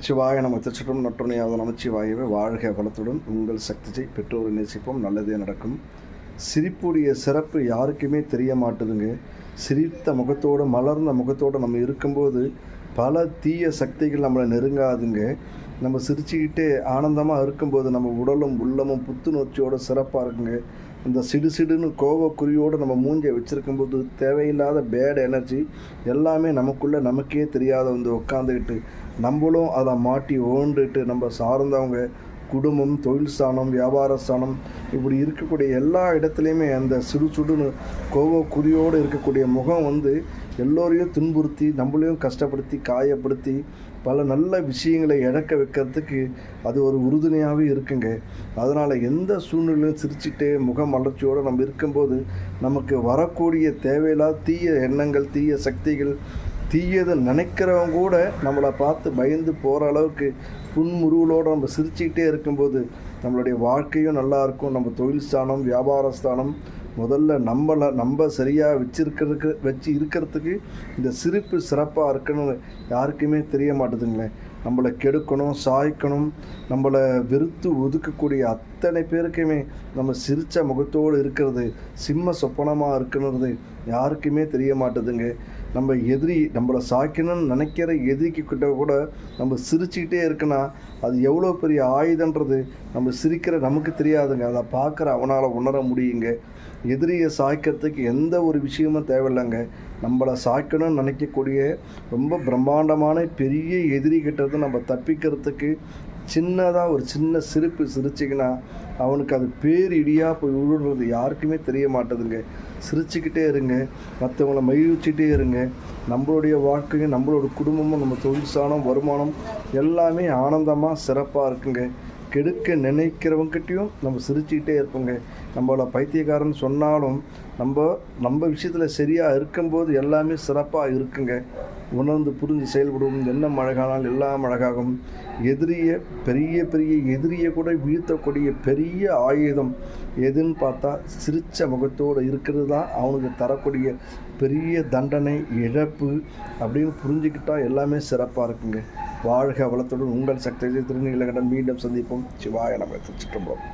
சிவாய நம திருச்சிட்டும் நற்றுணையாவது நமச்சிவாயவே வாழ்க வளத்துடன் உங்கள் சக்தியை பெற்றோரை நேசிப்போம், நல்லதே நடக்கும். சிரிப்புடைய சிறப்பு யாருக்குமே தெரிய மாட்டுதுங்க. சிரித்த முகத்தோடு மலர்ந்த முகத்தோடு நம்ம இருக்கும்போது பல தீய சக்திகள் நம்மளை நெருங்காதுங்க. நம்ம சிரிச்சுக்கிட்டே ஆனந்தமாக இருக்கும்போது நம்ம உடலும் உள்ளமும் புத்துணர்ச்சியோடு சிறப்பாக இருக்குங்க. இந்த சிடுன்னு கோவக்குறியோடு நம்ம மூஞ்சை வச்சுருக்கும்போது தேவையில்லாத பேட் எனர்ஜி எல்லாமே நமக்கே தெரியாத வந்து உட்காந்துக்கிட்டு நம்மளும் அதை மாட்டி ஓண்டுட்டு நம்ம சார்ந்தவங்க குடும்பம், தொழில் ஸ்தானம், வியாபார ஸ்தானம் இப்படி இருக்கக்கூடிய எல்லா இடத்துலையுமே அந்த சுடுன்னு கோவக்குறியோடு இருக்கக்கூடிய முகம் வந்து எல்லோரையும் துன்புறுத்தி நம்மளையும் கஷ்டப்படுத்தி காயப்படுத்தி பல நல்ல விஷயங்களை இழக்க வைக்கிறதுக்கு அது ஒரு உறுதுணையாகவே இருக்குங்க. அதனால் எந்த சூழ்நிலையும் சிரிச்சுட்டே முக மலர்ச்சியோடு நம்ம இருக்கும்போது நமக்கு வரக்கூடிய தேவையில்லாத தீய எண்ணங்கள், தீய சக்திகள், தீயதை நினைக்கிறவங்க கூட நம்மளை பார்த்து பயந்து போகிற அளவுக்கு புன்முருவலோடு நம்ம சிரிச்சுக்கிட்டே இருக்கும்போது நம்மளுடைய வாழ்க்கையும் நல்லாயிருக்கும். நம்ம தொழில் ஸ்தானம், வியாபார ஸ்தானம் முதல்ல நம்ம சரியாக வச்சு இருக்கிறதுக்கு இந்த சிரிப்பு சிறப்பாக இருக்குன்னு யாருக்குமே தெரிய மாட்டுதுங்களேன். நம்மளை கெடுக்கணும், சாய்க்கணும், நம்மளை வெறுத்து ஒதுக்கக்கூடிய அத்தனை பேருக்குமே நம்ம சிரித்த முகத்தோடு இருக்கிறது சிம்ம சொப்பனமாக இருக்குன்றது யாருக்குமே தெரிய மாட்டுதுங்க. நம்ம நம்மளை சாய்க்கணும்னு நினைக்கிற எதிரிக்கிட்ட கூட நம்ம சிரிச்சுக்கிட்டே இருக்குன்னா அது எவ்வளோ பெரிய ஆயுதன்றது நம்ம சிரிக்கிற நமக்கு தெரியாதுங்க. அதை பார்க்குற அவனால் உணர முடியுங்க. எதிரியை சாய்க்கிறதுக்கு எந்த ஒரு விஷயமும் தேவையில்லைங்க. நம்மளை சாய்க்கணும்னு நினைக்கக்கூடிய ரொம்ப பிரம்மாண்டமான பெரிய எதிரிகிட்டது நம்ம தப்பிக்கிறதுக்கு சின்னதாக ஒரு சின்ன சிரிச்சிங்கன்னா அவனுக்கு அது இடியாக போய் விழுறது யாருக்குமே தெரிய மாட்டேதுங்க. சிரிச்சுக்கிட்டே இருங்க, மற்றவங்கள மகிழ்ச்சிக்கிட்டே இருங்க. நம்மளுடைய வாழ்க்கையும் நம்மளோட குடும்பமும் நம்ம தொழில் ஸ்தானம், வருமானம் எல்லாமே ஆனந்தமாக சிறப்பாக இருக்குங்க. கெடுக்க நினைக்கிறவங்ககிட்டையும் நம்ம சிரிச்சுக்கிட்டே இருப்போங்க. நம்மளை பைத்தியக்காரன்னு சொன்னாலும் நம்ம விஷயத்தில் சரியாக இருக்கும்போது எல்லாமே சிறப்பாக இருக்குங்க. உணர்ந்து புரிஞ்சு செயல்படும். என்ன அழகானால் எல்லாம் அழகாகும். பெரிய எதிரியை கூட வீழ்த்தக்கூடிய பெரிய ஆயுதம் எதுன்னு பார்த்தா சிரிச்ச முகத்தோடு இருக்கிறது தான் அவனுக்கு தரக்கூடிய பெரிய தண்டனை, இழப்பு அப்படின்னு புரிஞ்சுக்கிட்டால் எல்லாமே சிறப்பாக இருக்குங்க. வாழ்க வளத்துடன் உங்கள் சக்தி திருநீலகண்டன். மீண்டும் சந்திப்போம். சிவாய நம. திருச்சிற்றம்பலம்.